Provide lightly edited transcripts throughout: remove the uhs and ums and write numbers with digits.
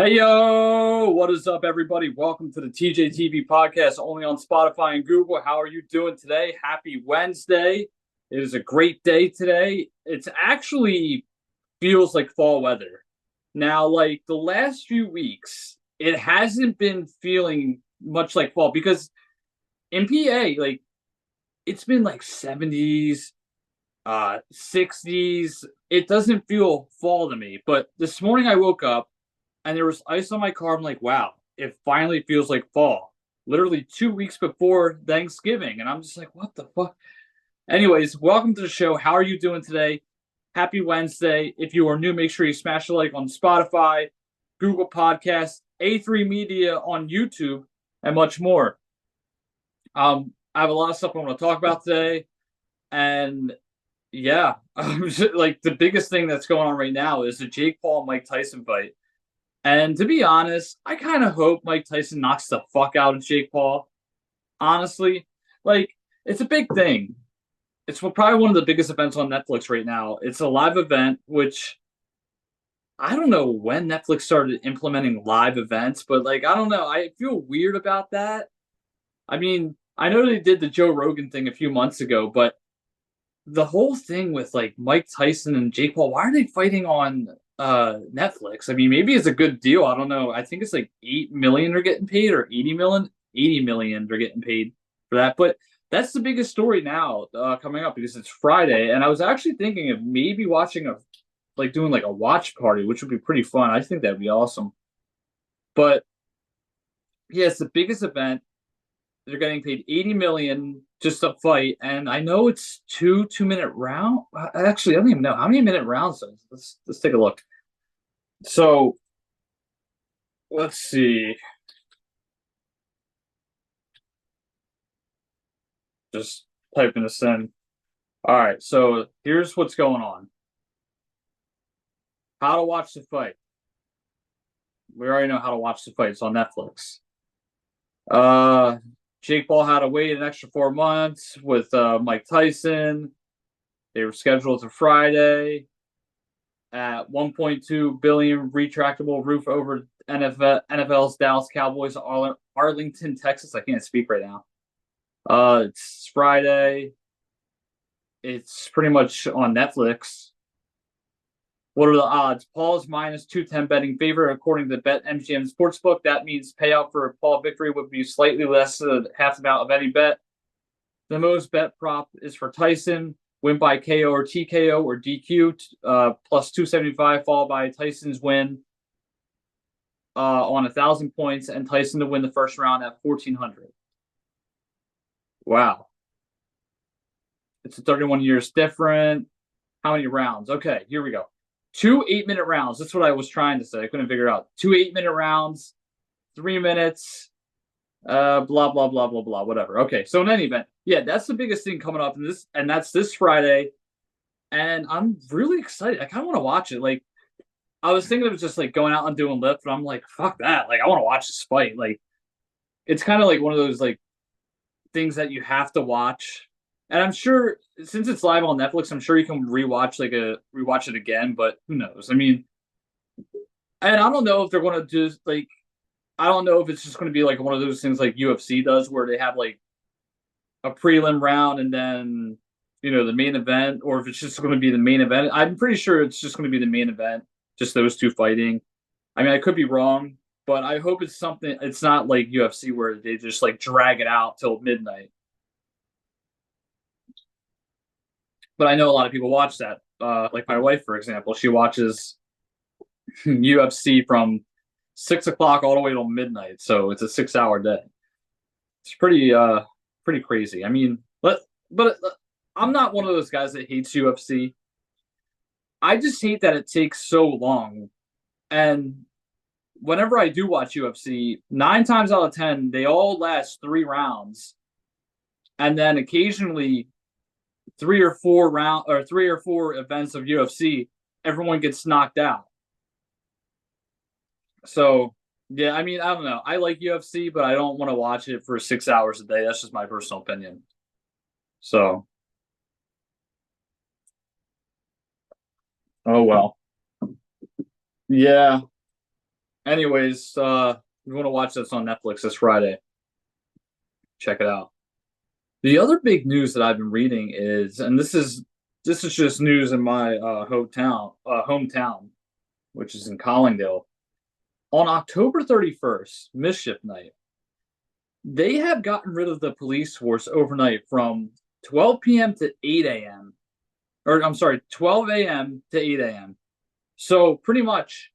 Hey yo, what is up, everybody? Welcome to the TJAY podcast, only on Spotify and Google. How are you doing today? Happy Wednesday. It is a great day today. It's actually feels like fall weather. Now, like the last few weeks, it hasn't been feeling much like fall because in PA, like it's been like 70s, 60s. It doesn't feel fall to me. But this morning I woke up and there was ice on my car. I'm like, wow, it finally feels like fall. Literally 2 weeks before Thanksgiving. And I'm just like, what the fuck? Anyways, welcome to the show. How are you doing today? Happy Wednesday. If you are new, make sure you smash a like on Spotify, Google Podcasts, A3 Media on YouTube, and much more. I have a lot of stuff I want to talk about today. And yeah, like the biggest thing that's going on right now is the Jake Paul and Mike Tyson fight. And to be honest, I kind of hope Mike Tyson knocks the fuck out of Jake Paul. Honestly, like it's a big thing. It's probably one of the biggest events on Netflix right now. It's a live event, which I don't know when Netflix started implementing live events, but like I don't know. I feel weird about that. I mean, I know they did the Joe Rogan thing a few months ago, but the whole thing with like Mike Tyson and Jake Paul, why are they fighting on Netflix? I mean, maybe it's a good deal. I don't know. I think it's like 8 million they're getting paid or 80 million. 80 million they're getting paid for that. But that's the biggest story now coming up because it's Friday. And I was actually thinking of maybe watching a like doing like a watch party, which would be pretty fun. I think that'd be awesome. But yeah, it's the biggest event. They're getting paid 80 million just to fight, and I know it's 2 2 minute round. Actually, I don't even know how many minute rounds. Let's take a look. So let's see. Just typing this in. All right. So here's what's going on. How to watch the fight. We already know how to watch the fight. It's on Netflix. Uh, Jake Paul had to wait an extra 4 months with Mike Tyson. They were scheduled to Friday at 1.2 billion retractable roof over NFL's Dallas Cowboys, Arlington, Texas. I can't speak right now. It's Friday. It's pretty much on Netflix. What are the odds? Paul's minus 210 betting favorite according to BetMGM Sportsbook. That means payout for a Paul victory would be slightly less than half the amount of any bet. The most bet prop is for Tyson, win by KO or TKO or DQ, plus 275, followed by Tyson's win on 1,000 points, and Tyson to win the first round at 1,400. Wow. It's a 31 years different. How many rounds? Okay, here we go. 2 8 minute rounds. That's what I was trying to say. I couldn't figure it out. 2 8 minute rounds, 3 minutes, blah blah blah blah blah, whatever. Okay, so in any event, yeah, that's the biggest thing coming up in this, and that's this Friday, and I'm really excited. I kind of want to watch it. Like, I was thinking of just like going out and doing Lyft, but I'm like, fuck that. Like, I want to watch this fight. Like, it's kind of like one of those like things that you have to watch. And I'm sure since it's live on Netflix, I'm sure you can rewatch it again. But who knows? I mean, and I don't know if they're going to just like I don't know if it's just going to be like one of those things like UFC does, where they have like a prelim round and then the main event, or if it's just going to be the main event. I'm pretty sure it's just going to be the main event, just those two fighting. I mean, I could be wrong, but I hope it's something. It's not like UFC where they just like drag it out till midnight. But I know a lot of people watch that. Like my wife, for example, she watches UFC from 6 o'clock all the way till midnight. So it's a 6 hour day. It's pretty crazy. I mean, but I'm not one of those guys that hates UFC. I just hate that it takes so long. And whenever I do watch UFC, 9 times out of 10, they all last 3 rounds. And then occasionally 3 or 4 events of UFC, everyone gets knocked out. So yeah, I mean, I don't know. I like UFC, but I don't want to watch it for 6 hours a day. That's just my personal opinion. So, oh well. Yeah. Anyways, you want to watch this on Netflix this Friday? Check it out. The other big news that I've been reading is, and this is just news in my hometown, which is in Collingdale. On October 31st, Mischief Night, they have gotten rid of the police force overnight from 12 p.m. to 8 a.m. Or I'm sorry, 12 a.m. to 8 a.m. So pretty much,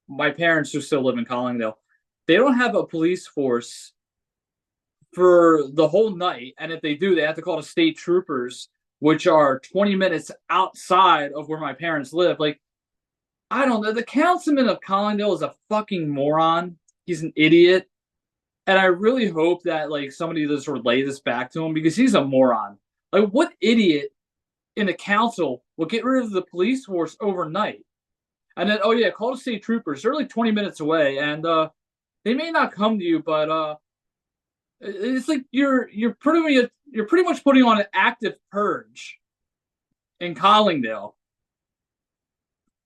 my parents who still live in Collingdale, they don't have a police force for the whole night, and if they do, they have to call the state troopers, which are 20 minutes outside of where my parents live. Like, I don't know. The councilman of Collingdale is a fucking moron. He's an idiot. And I really hope that like somebody just relay this back to him because he's a moron. Like, what idiot in the council will get rid of the police force overnight? And then, oh yeah, call the state troopers. They're like 20 minutes away, and they may not come to you, but it's like you're pretty much putting on an active purge in Collingdale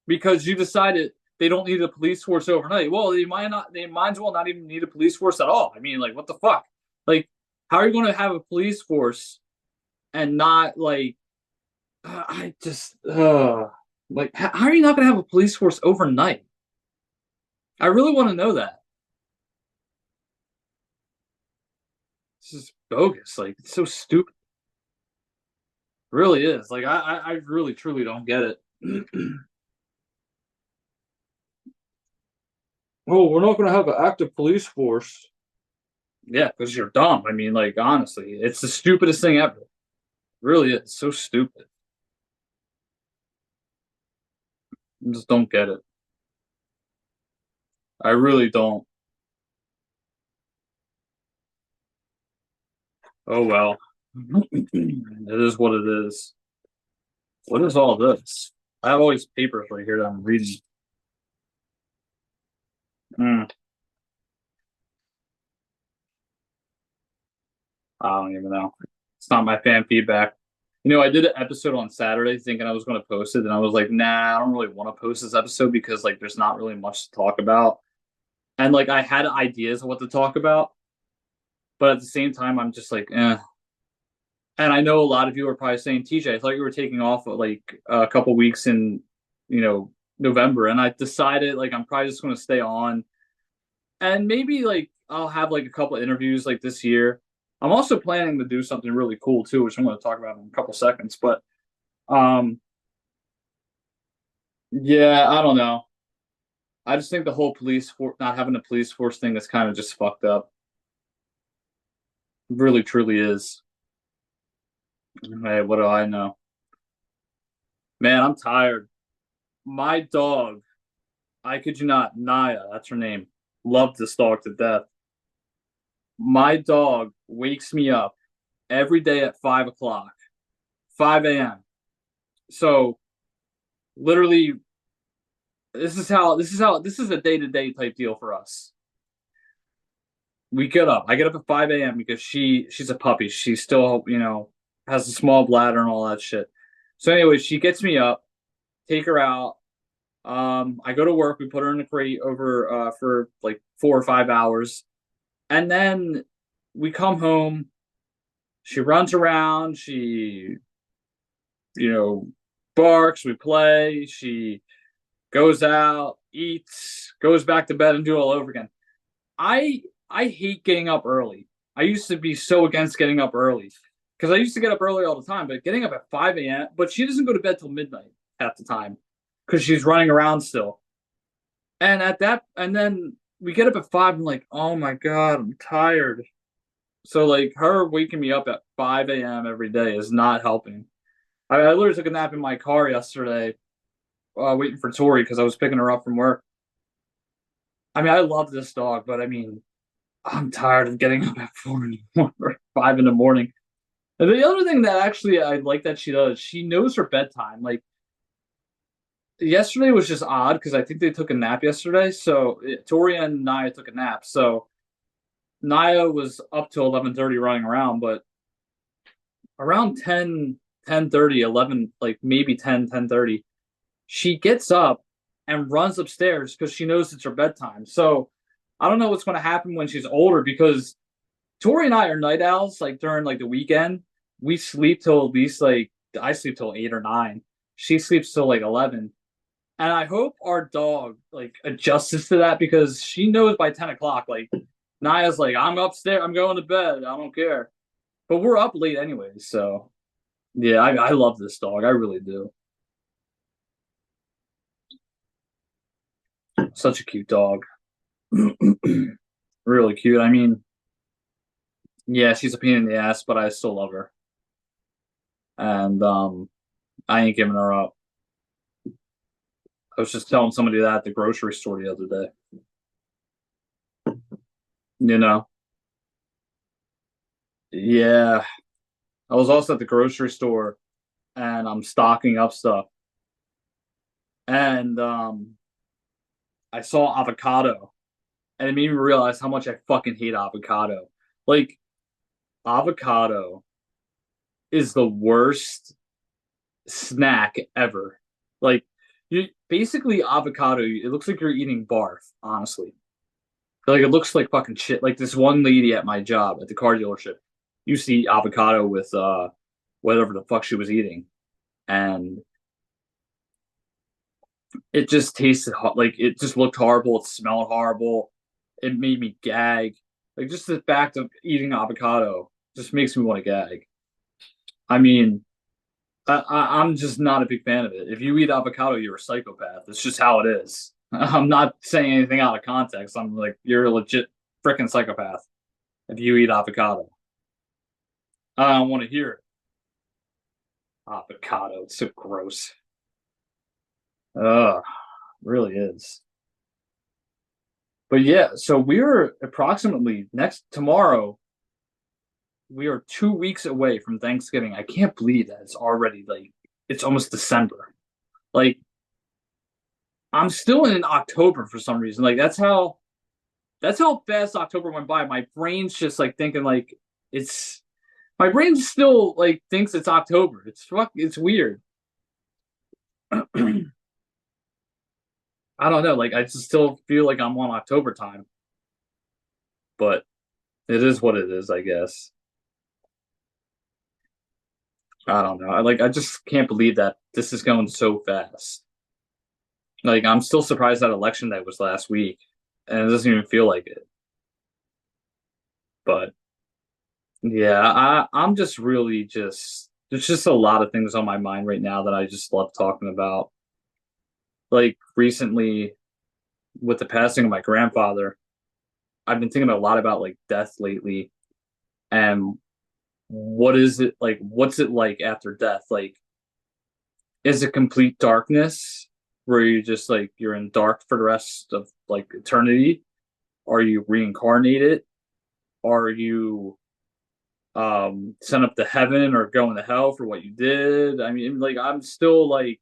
because you decided they don't need a police force overnight. Well, they might as well not even need a police force at all. I mean, like, what the fuck? Like, how are you going to have a police force and not like? I just like, how are you not going to have a police force overnight? I really want to know that. This is bogus. Like, it's so stupid. It really is. Like, I really truly don't get it. Oh, we're not going to have an active police force. Yeah, because you're dumb. I mean, like, honestly, it's the stupidest thing ever. It really is so stupid. I just don't get it. I really don't. Oh well. It is what it is. What is all this? I have all these papers right here that I'm reading. Mm, I don't even know. It's not my fan feedback. I did an episode on Saturday thinking I was going to post it, and I was like, nah, I don't really want to post this episode because like there's not really much to talk about. And like I had ideas of what to talk about, but at the same time, I'm just like, eh. And I know a lot of you are probably saying, TJ, I thought you were taking off like a couple weeks in, November, and I decided like I'm probably just going to stay on, and maybe like I'll have like a couple of interviews like this year. I'm also planning to do something really cool too, which I'm going to talk about in a couple seconds. But um, yeah, I don't know. I just think the whole police for not having a police force thing is kind of just fucked up. It really, truly is. Hey, what do I know? Man, I'm tired. My dog, I kid you not, Naya, that's her name, loved this dog to death. My dog wakes me up every day at 5 o'clock, 5 a.m. So literally, this is a day-to-day type deal for us. We get up. I get up at 5 a.m. because she's a puppy. She still, has a small bladder and all that shit. So anyway, she gets me up, take her out. I go to work. We put her in a crate over for like 4 or 5 hours, and then we come home. She runs around. She, you know, barks. We play. She goes out, eats, goes back to bed, and do it all over again. I I hate getting up early. I used to be so against getting up early because I used to get up early all the time, but getting up at 5 a.m. But she doesn't go to bed till midnight half the time because she's running around still. And then we get up at 5. I'm like, oh my god, I'm tired. So like her waking me up at 5 a.m. every day is not helping. I literally took a nap in my car yesterday, waiting for Tori because I was picking her up from work. I mean, I love this dog, but I mean, I'm tired of getting up at 4 or 5 in the morning. And the other thing that actually I like that she does, she knows her bedtime. Like yesterday was just odd because I think they took a nap yesterday. So Tori and Naya took a nap. So Naya was up till 11:30 running around, but around 10, 10:30, 11, like maybe 10, 10:30, she gets up and runs upstairs because she knows it's her bedtime. So I don't know what's going to happen when she's older because Tori and I are night owls. Like during like the weekend, we sleep till at least like I sleep till 8 or 9. She sleeps till like 11. And I hope our dog like adjusts to that because she knows by 10 o'clock. Like Naya's like, I'm upstairs. I'm going to bed. I don't care. But we're up late anyways. So yeah, I love this dog. I really do. Such a cute dog. Really cute. I mean, yeah, she's a pain in the ass, but I still love her. And I ain't giving her up. I was just telling somebody that at the grocery store the other day. You know? Yeah. I was also at the grocery store and I'm stocking up stuff. And I saw avocado and it made me realize how much I fucking hate avocado. Like avocado is the worst snack ever. Like you basically avocado, it looks like you're eating barf, honestly. Like it looks like fucking shit. Like this one lady at my job at the car dealership used to eat avocado with whatever the fuck she was eating. And it just tasted like it just looked horrible, it smelled horrible, it made me gag. Like just the fact of eating avocado just makes me want to gag. I mean, I'm just not a big fan of it. If you eat avocado, you're a psychopath. It's just how it is. I'm not saying anything out of context. I'm like, you're a legit freaking psychopath if you eat avocado. I don't want to hear it. Avocado. It's so gross. Ugh, really is. But yeah, so we're approximately next tomorrow. We are 2 weeks away from Thanksgiving. I can't believe that it's already like it's almost December. Like I'm still in October for some reason. Like that's how fast October went by. My brain's just like thinking like it's my brain still like thinks it's October. It's weird. I don't know. Like I just still feel like I'm on October time, but it is what it is, I guess. I don't know. I just can't believe that this is going so fast. Like I'm still surprised that election day was last week, and it doesn't even feel like it. But yeah, I'm just really just there's just a lot of things on my mind right now that I just love talking about. Like recently with the passing of my grandfather, I've been thinking a lot about like death lately and what is it like what's it like after death? Like is it complete darkness where you just like you're in dark for the rest of like eternity? Are you reincarnated? Are you sent up to heaven or going to hell for what you did? I mean, like I'm still like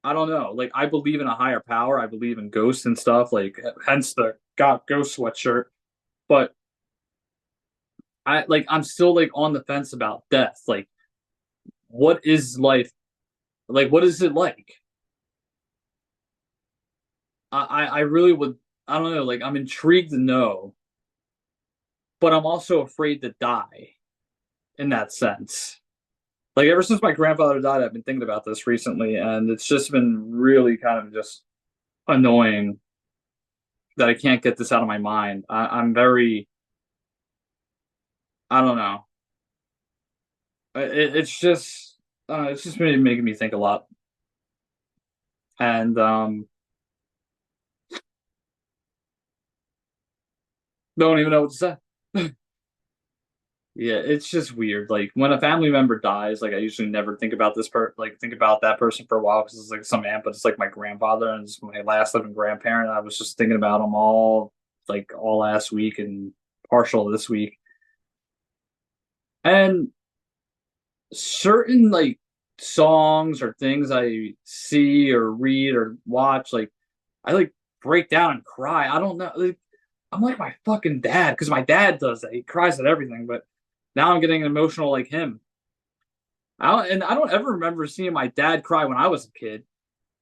I don't know. Like I believe in a higher power. I believe in ghosts and stuff. Like hence the got ghost sweatshirt. But I'm still like on the fence about death. Like what is life? Like what is it like? I really would I don't know. Like I'm intrigued to know, but I'm also afraid to die in that sense. Like ever since my grandfather died, I've been thinking about this recently, and it's just been really kind of just annoying that I can't get this out of my mind. I'm very, I don't know. It's just been making me think a lot, and don't even know what to say. Yeah, it's just weird. Like when a family member dies, like I usually never think about think about that person for a while because it's like some aunt, but it's like my grandfather and it's my last living grandparent. I was just thinking about them all last week and partial this week. And certain like songs or things I see or read or watch, like I like break down and cry. I don't know. Like, I'm like my fucking dad because my dad does that. He cries at everything, but now I'm getting emotional like him. I don't ever remember seeing my dad cry when I was a kid.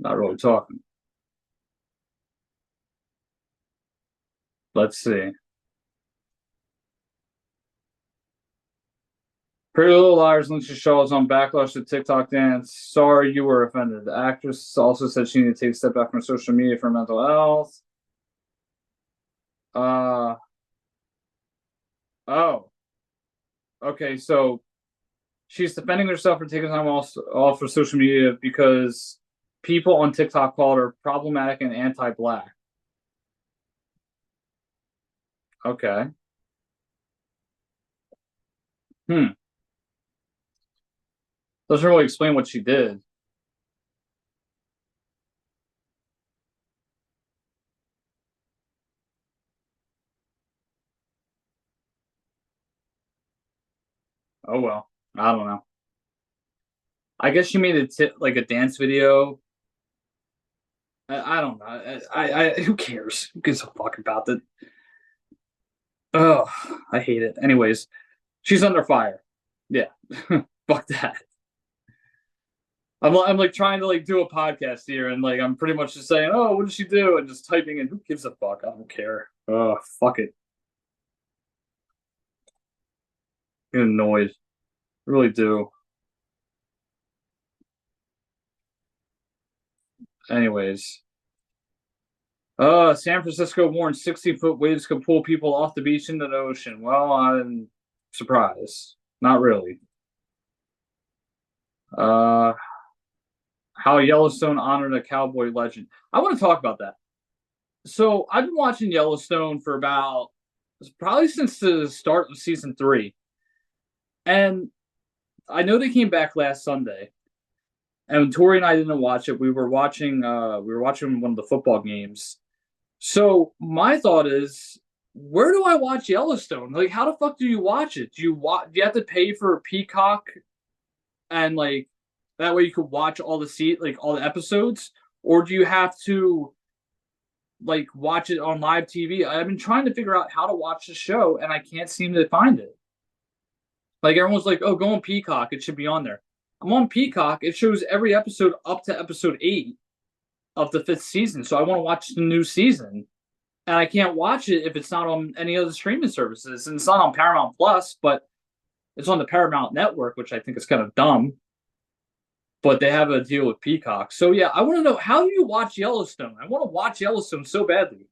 Not really talking. Let's see. Pretty Little Liars Alicia Shaw is on backlash to TikTok dance. Sorry you were offended. The actress also said she needed to take a step back from social media for mental health. Uh oh. Okay, so she's defending herself for taking time off for social media because people on TikTok called her problematic and anti-black. Okay. Hmm. Doesn't really explain what she did. Oh well. I don't know. I guess she made like a dance video. I don't know. Who cares? Who gives a fuck about that? Oh, I hate it. Anyways, she's under fire. Yeah, fuck that. I'm like trying to like do a podcast here, and like I'm pretty much just saying, oh, what did she do, and just typing in, who gives a fuck? I don't care. Oh, fuck it. I'm annoyed. I really do. Anyways, San Francisco warns 60-foot waves could pull people off the beach into the ocean. Well, I'm surprised. Not really. Uh, how Yellowstone honored a cowboy legend. I want to talk about that. So I've been watching Yellowstone for about probably since the start of season three, and I know they came back last Sunday. And Tori and I didn't watch it. We were watching one of the football games. So my thought is, where do I watch Yellowstone? Like, how the fuck do you watch it? Do you have to pay for a Peacock and like that way you could watch all the episodes, or do you have to like watch it on live TV? I've been trying to figure out how to watch the show and I can't seem to find it. Like everyone's like, "Oh, go on Peacock. It should be on there." I'm on Peacock. It shows every episode up to episode 8 of the fifth season. So I want to watch the new season, and I can't watch it if it's not on any other streaming services. And it's not on Paramount Plus, but it's on the Paramount Network, which I think is kind of dumb. But they have a deal with Peacock. So yeah, I want to know, how do you watch Yellowstone? I want to watch Yellowstone so badly.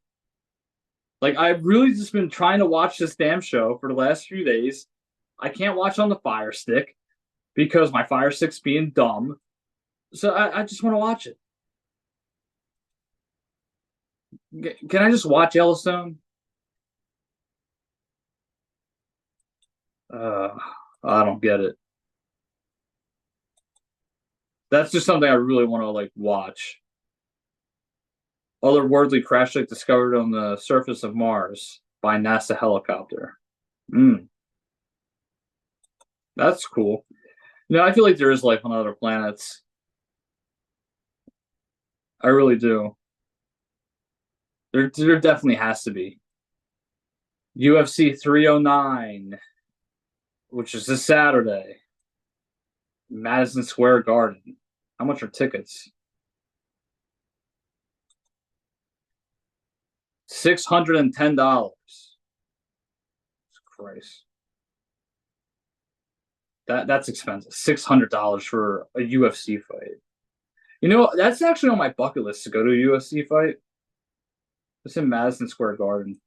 Like I've really just been trying to watch this damn show for the last few days. I can't watch on the Fire Stick because my Fire Stick's being dumb. So I just want to watch it. Can I just watch Yellowstone? Uh, I don't get it. That's just something I really want to like watch. Otherworldly crash site discovered on the surface of Mars by NASA helicopter. Mm, that's cool. I feel like there is life on other planets. I really do. There definitely has to be. UFC 309, which is this Saturday, Madison Square Garden. How much are tickets? $610. Christ. That's expensive. $600 for a UFC fight. That's actually on my bucket list to go to a UFC fight. It's in Madison Square Garden.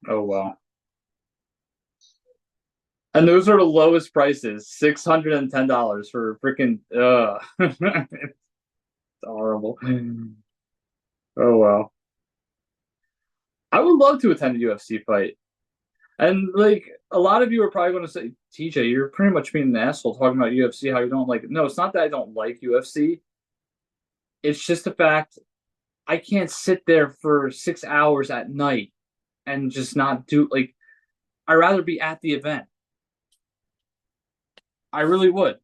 Oh wow. And those are the lowest prices. $610 for freaking it's horrible. Oh wow. I would love to attend a UFC fight. And like a lot of you are probably going to say, TJ, you're pretty much being an asshole talking about UFC, how you don't like it. No, it's not that I don't like UFC. It's just the fact I can't sit there for 6 hours at night and just not do like I'd rather be at the event. I really would.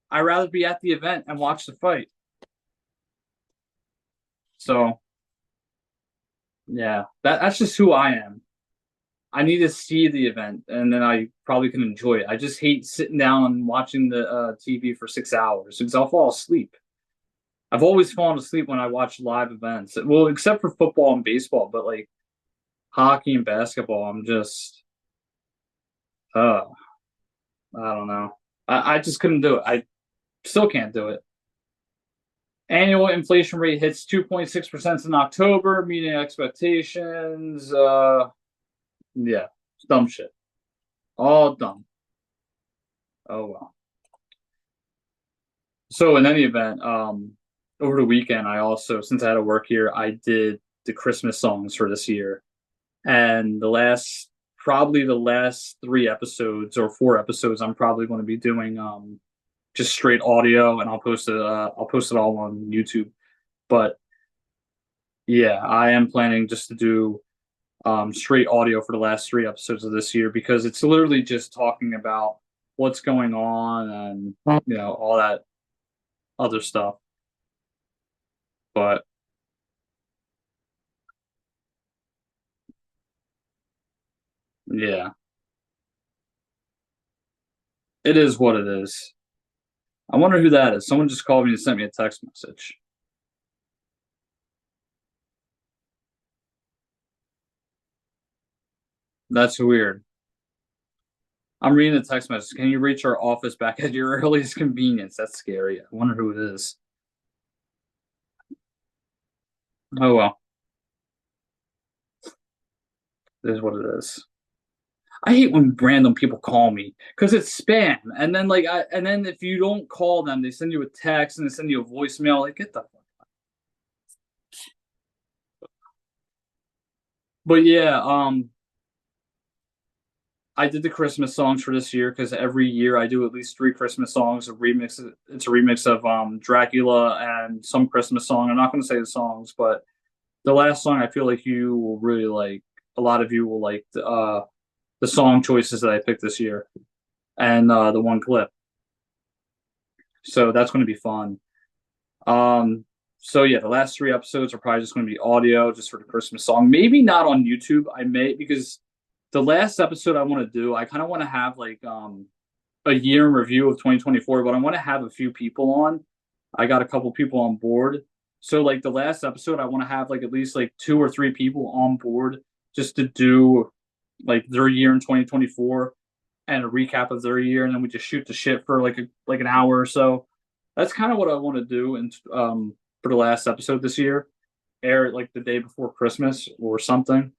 I'd rather be at the event and watch the fight. So yeah, that's just who I am. I need to see the event, and then I probably can enjoy it. I just hate sitting down and watching the TV for 6 hours because I'll fall asleep. I've always fallen asleep when I watch live events. Well, except for football and baseball, but like hockey and basketball, I'm just, uh, I don't know. I just couldn't do it. I still can't do it. Annual inflation rate hits 2.6% in October, meeting expectations. Yeah, dumb shit. All dumb. Oh well. So in any event, over the weekend, I also, since I had to work here, I did the Christmas songs for this year, and probably the last 3 episodes or 4 episodes, I'm probably going to be doing just straight audio, and I'll post it. I'll post it all on YouTube. But yeah, I am planning just to do straight audio for the last 3 episodes of this year because it's literally just talking about what's going on and all that other stuff. But yeah, it is what it is. I wonder who that is. Someone just called me and sent me a text message. That's weird. I'm reading the text message. Can you reach our office back at your earliest convenience? That's scary. I wonder who it is. Oh well, it is what it is. I hate when random people call me because it's spam, and then and then if you don't call them, they send you a text and they send you a voicemail. Like, get the fuck. But yeah, I did the Christmas songs for this year because every year I do at least 3 Christmas songs. A remix. It's a remix of Dracula and some Christmas song. I'm not going to say the songs, but the last song I feel like you will really like. A lot of you will like the song choices that I picked this year and the one clip. So that's going to be fun. Um, so yeah, the last 3 episodes are probably just going to be audio, just for the Christmas song. Maybe not on YouTube. I may because the last episode I want to do, I kind of want to have like a year in review of 2024, but I want to have a few people on. I got a couple people on board. So like the last episode, I want to have like at least like 2 or 3 people on board just to do like their year in 2024 and a recap of their year, and then we just shoot the shit for like an hour or so. That's kind of what I want to do, and for the last episode this year, air it like the day before Christmas or something.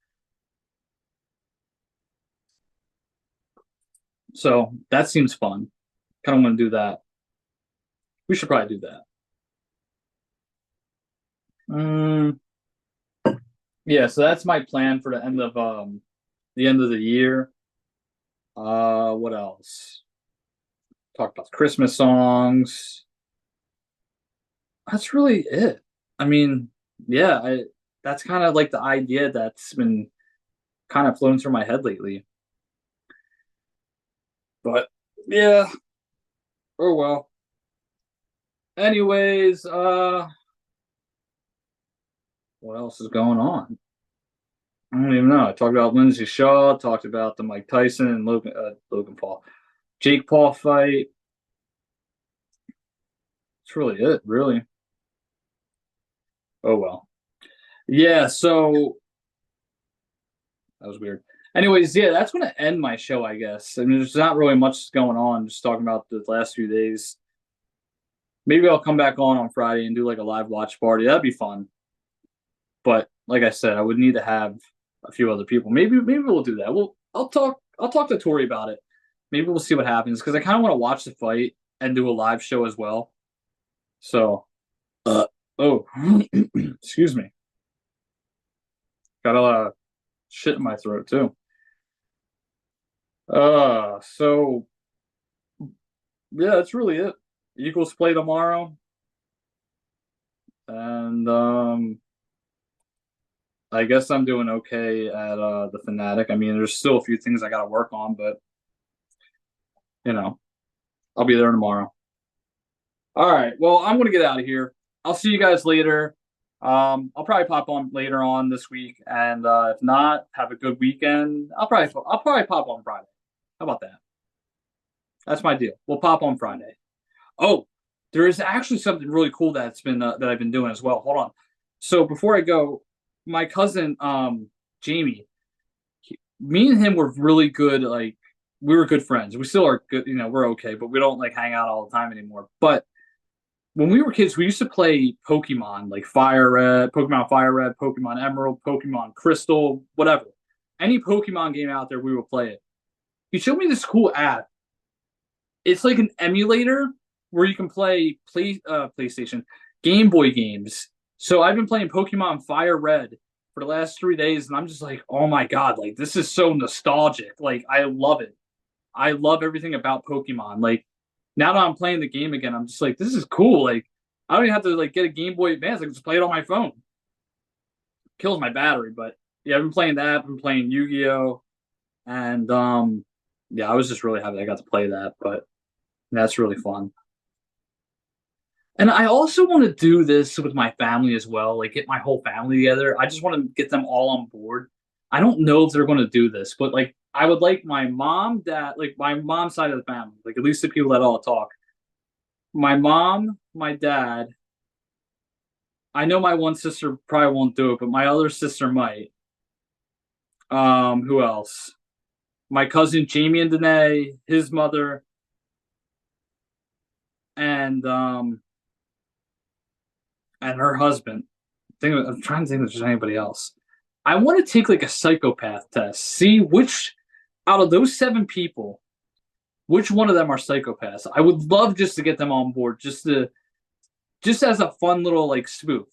So that seems fun. Kind of want to do that. We should probably do that. Mm, yeah, so that's my plan for the end of the year. What else? Talk about Christmas songs. That's really it. I mean, yeah, that's kind of like the idea that's been kind of floating through my head lately. But yeah, oh well. Anyways, what else is going on? I don't even know. I talked about Lindsay Shaw, talked about the Mike Tyson and Logan Paul, Jake Paul fight. That's really it, really. Oh well. Yeah, so that was weird. Anyways, yeah, that's going to end my show, I guess. I mean, there's not really much going on. Just talking about the last few days. Maybe I'll come back on Friday and do like a live watch party. That'd be fun. But like I said, I would need to have a few other people. Maybe we'll do that. I'll talk to Tori about it. Maybe we'll see what happens because I kind of want to watch the fight and do a live show as well. So, oh, excuse me. Got a lot of shit in my throat too. So yeah, that's really it. Eagles play tomorrow, and I guess I'm doing okay at the Fanatic. I mean, there's still a few things I got to work on, but you know, I'll be there tomorrow. All right. Well, I'm gonna get out of here. I'll see you guys later. I'll probably pop on later on this week, and if not, have a good weekend. I'll probably pop on Friday. How about that? That's my deal. We'll pop on Friday. Oh, there is actually something really cool that I've been doing as well. Hold on. So before I go, my cousin Jamie, me and him were really good. Like we were good friends. We still are good. We're okay, but we don't like hang out all the time anymore. But when we were kids, we used to play Pokemon, like Fire Red, Pokemon Emerald, Pokemon Crystal, whatever. Any Pokemon game out there, we would play it. He showed me this cool app. It's like an emulator where you can PlayStation, Game Boy games. So I've been playing Pokemon Fire Red for the last 3 days, and I'm just like, oh my god, like this is so nostalgic. Like I love it. I love everything about Pokemon. Like now that I'm playing the game again, I'm just like, this is cool. Like I don't even have to like get a Game Boy Advance. I can just play it on my phone. Kills my battery, but yeah, I've been playing that. I've been playing Yu-Gi-Oh, and yeah, I was just really happy I got to play that. But that's really fun. And I also want to do this with my family as well, like get my whole family together. I just want to get them all on board. I don't know if they're going to do this, but like I would like my mom, dad, like my mom's side of the family, like at least the people that all talk. My mom, my dad. I know my one sister probably won't do it, but my other sister might. Who else? My cousin Jamie and Danae, his mother, and her husband. I'm trying to think if there's anybody else. I want to take like a psychopath test. See which out of those 7 people, which one of them are psychopaths. I would love just to get them on board, just as a fun little like spoof.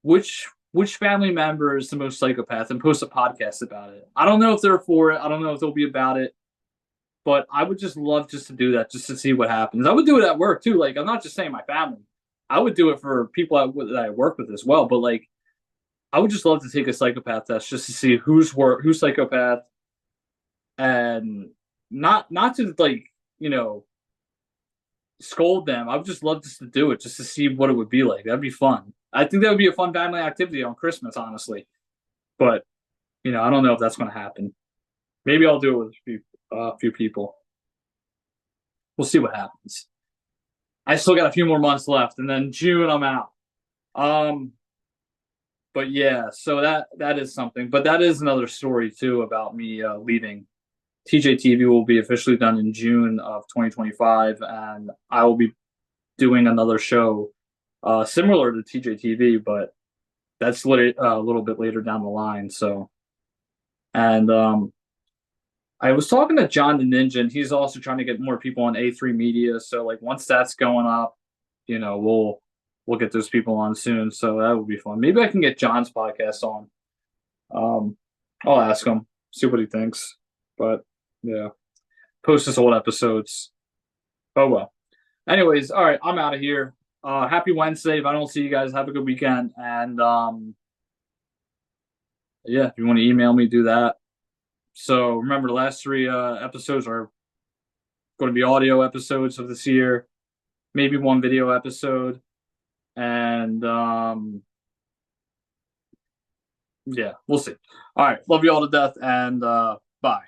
Which family member is the most psychopath, and post a podcast about it. I don't know if they're for it. I don't know if they'll be about it, but I would just love just to do that, just to see what happens. I would do it at work too. Like I'm not just saying my family. I would do it for people that I work with as well. But like I would just love to take a psychopath test just to see who's psychopath, and not to like you know scold them. I would just love just to do it just to see what it would be like. That'd be fun. I think that would be a fun family activity on Christmas, honestly. But I don't know if that's going to happen. Maybe I'll do it with a few people. We'll see what happens. I still got a few more months left, and then June I'm out. Um, but yeah, so that is something. But that is another story too about me leaving. TJTV will be officially done in June of 2025, and I will be doing another show similar to TJTV, but that's a little bit later down the line. So, and I was talking to John the Ninja, and he's also trying to get more people on A3 Media. So, like once that's going up, we'll get those people on soon. So that will be fun. Maybe I can get John's podcast on. Um, I'll ask him, see what he thinks. But yeah, post his old episodes. Oh well. Anyways, all right, I'm out of here. Happy Wednesday. If I don't see you guys, have a good weekend. And yeah, if you want to email me, do that. So remember, the last 3 episodes are going to be audio episodes of this year, maybe one video episode. And yeah, we'll see. All right, love you all to death, and bye.